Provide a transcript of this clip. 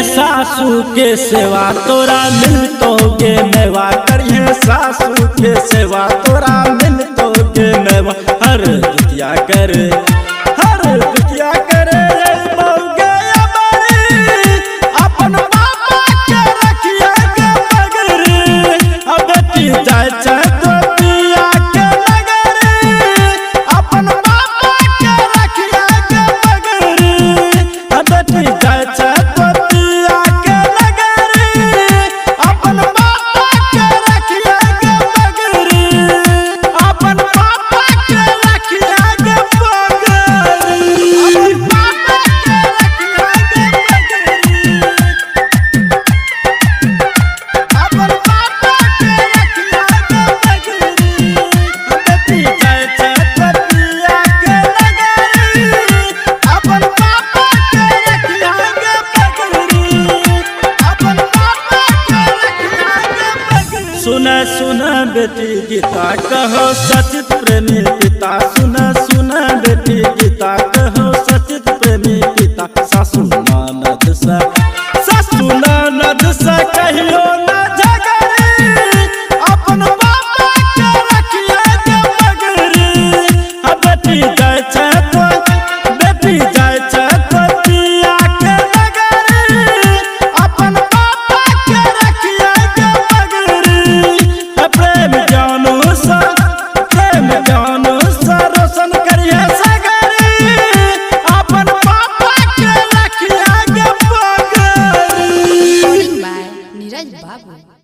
सासू के सेवा तोरा मिलतो गे मेवा, करिए सासू के सेवा तोरा मिलतो गे मेवा। हर दुतिया करे हर दुतिया करे अपन पापा के रखिए गे पगड़ी, अब बेटी जाय दुतिया के नगरी, अपन पापा के रखिए गे पगड़ी, अब बेटी जाय दुतिया के नगरी, अपन पापा के रखिए गे पगड़ी, अपन पापा के रखिए गे पगड़ी, अपन पापा के रखिए सुन सुन बेटी गीता कहो सचित प्रेमी पिता, सुन सुन बेटी गीता कहो सचित प्रेमी पिता। सासू ननद से कहियो न झगड़ी, अपन पापा के रखिए गे पगड़ी, बेटी जाय दुतिया के नगरी, अपन पापा के रखिए गे पगड़ी, प्रेम जानू सा रोशन करिए सगरी, अपन पापा के रखिए गे पगड़ी। Recording by Neeraj Babu.